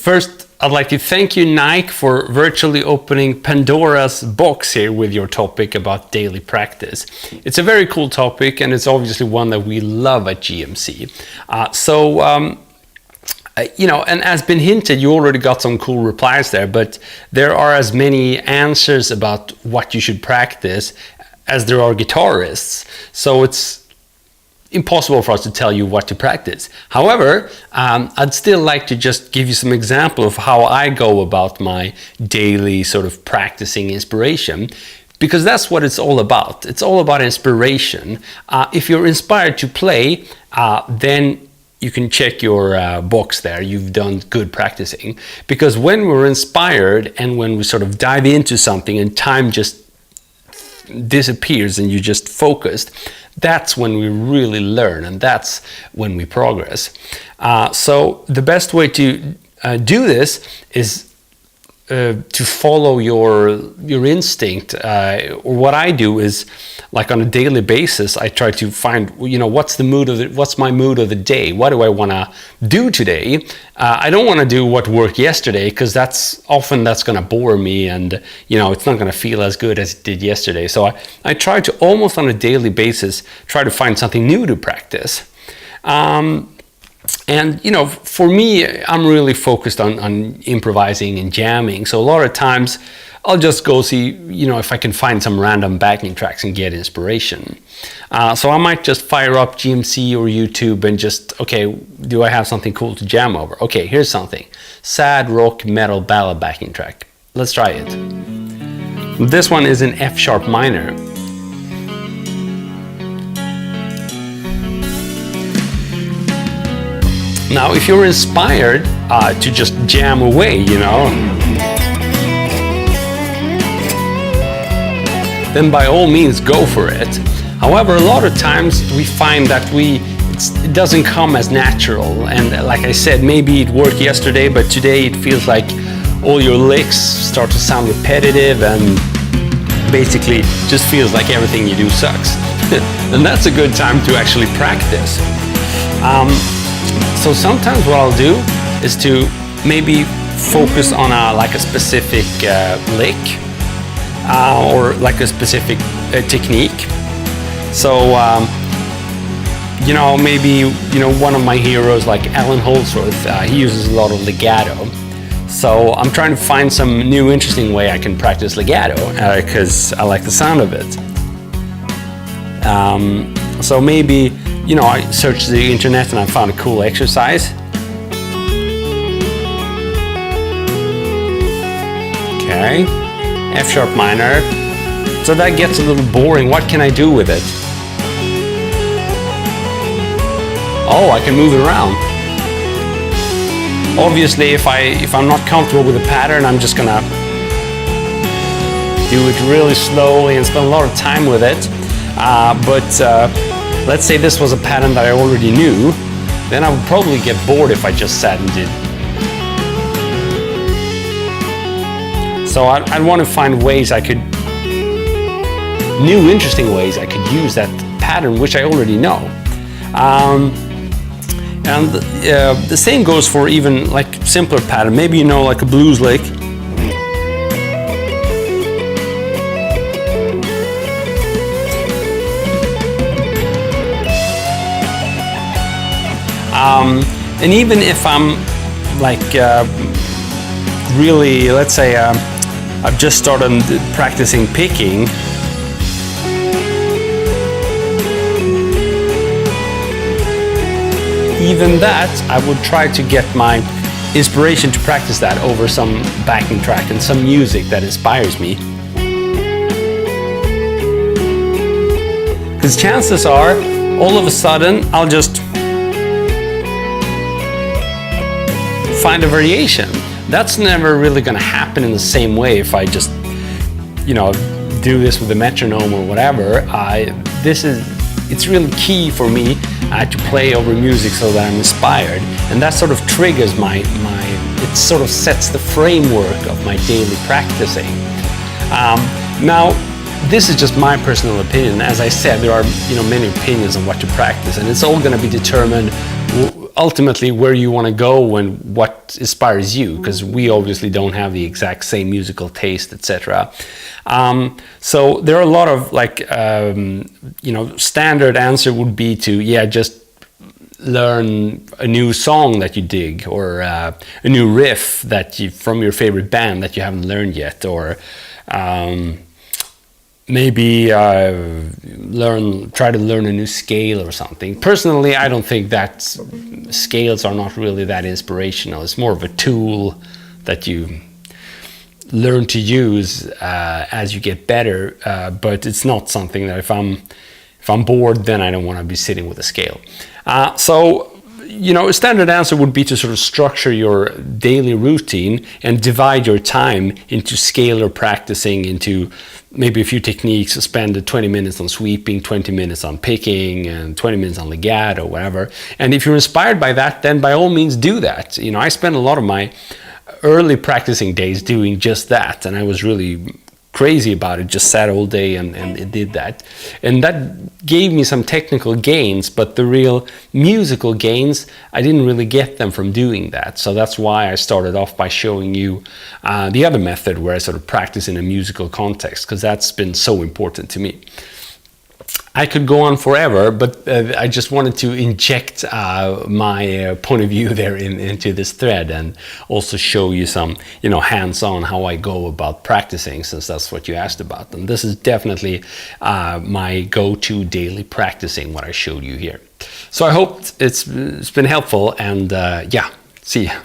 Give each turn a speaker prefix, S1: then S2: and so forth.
S1: First, I'd like to thank you, Nike, for virtually opening Pandora's box here with your topic about daily practice. It's a very cool topic, and it's obviously one that we love at GMC. And as been hinted, you already got some cool replies there, but there are as many answers about what you should practice as there are guitarists. So it's impossible for us to tell you what to practice. However, I'd still like to just give you some example of how I go about my daily sort of practicing inspiration, because that's what it's all about. It's all about inspiration. If you're inspired to play, then you can check your box there. You've done good practicing. Because when we're inspired and when we sort of dive into something and time just disappears and you just focused, that's when we really learn, and that's when we progress. So the best way to do this is to follow your instinct. Or what I do is, like on a daily basis, I try to find, what's my mood of the day? What do I want to do today? I don't want to do what worked yesterday, because that's going to bore me, and it's not going to feel as good as it did yesterday. So I try to, almost on a daily basis, try to find something new to practice. And for me, I'm really focused on improvising and jamming. So a lot of times I'll just go see, if I can find some random backing tracks and get inspiration. So I might just fire up GMC or YouTube and just, okay, do I have something cool to jam over? Okay, here's something. Sad rock metal ballad backing track. Let's try it. This one is in F-sharp minor. Now, if you're inspired to just jam away, then by all means go for it. However, a lot of times we find that it doesn't come as natural. And like I said, maybe it worked yesterday, but today it feels like all your licks start to sound repetitive and basically just feels like everything you do sucks. And that's a good time to actually practice. So sometimes what I'll do is to maybe focus on a specific lick or like a specific technique. So maybe one of my heroes like Alan Holdsworth, he uses a lot of legato. So I'm trying to find some new interesting way I can practice legato because I like the sound of it. So maybe I searched the internet and I found a cool exercise. Okay, F-sharp minor. So that gets a little boring. What can I do with it? Oh, I can move it around. Obviously, if I'm not comfortable with the pattern, I'm just gonna do it really slowly and spend a lot of time with it. Let's say this was a pattern that I already knew, then I would probably get bored if I just sat and did. So I'd want to find new interesting ways I could use that pattern, which I already know. And the same goes for even like simpler pattern. Maybe like a blues lick. And even if I'm like really, let's say I've just started practicing picking, even that I would try to get my inspiration to practice that over some backing track and some music that inspires me. Because chances are, all of a sudden, I'll just find a variation. That's never really going to happen in the same way if I just, do this with a metronome or whatever. It's really key for me to play over music so that I'm inspired, and that sort of triggers it sort of sets the framework of my daily practicing. Now, this is just my personal opinion. As I said, there are many opinions on what to practice, and it's all going to be determined ultimately where you want to go and what inspires you, because we obviously don't have the exact same musical taste, etc. So there are a lot of like, standard answer would be to, just learn a new song that you dig, or a new riff from your favorite band that you haven't learned yet, or maybe try to learn a new scale or something. Personally, I don't think that scales are not really that inspirational. It's more of a tool that you learn to use as you get better, but it's not something that if I'm bored, then I don't want to be sitting with a scale. So a standard answer would be to sort of structure your daily routine and divide your time into scalar practicing, into maybe a few techniques. Spend 20 minutes on sweeping, 20 minutes on picking, and 20 minutes on legato, whatever. And if you're inspired by that, then by all means do that. I spent a lot of my early practicing days doing just that, and I was really crazy about it, just sat all day and it did that, and that gave me some technical gains, but the real musical gains, I didn't really get them from doing that. So that's why I started off by showing you the other method, where I sort of practice in a musical context, because that's been so important to me. I could go on forever, but I just wanted to inject my point of view there into this thread, and also show you some, hands-on how I go about practicing, since that's what you asked about. And this is definitely my go-to daily practicing, what I showed you here. So I hope it's been helpful, and see ya.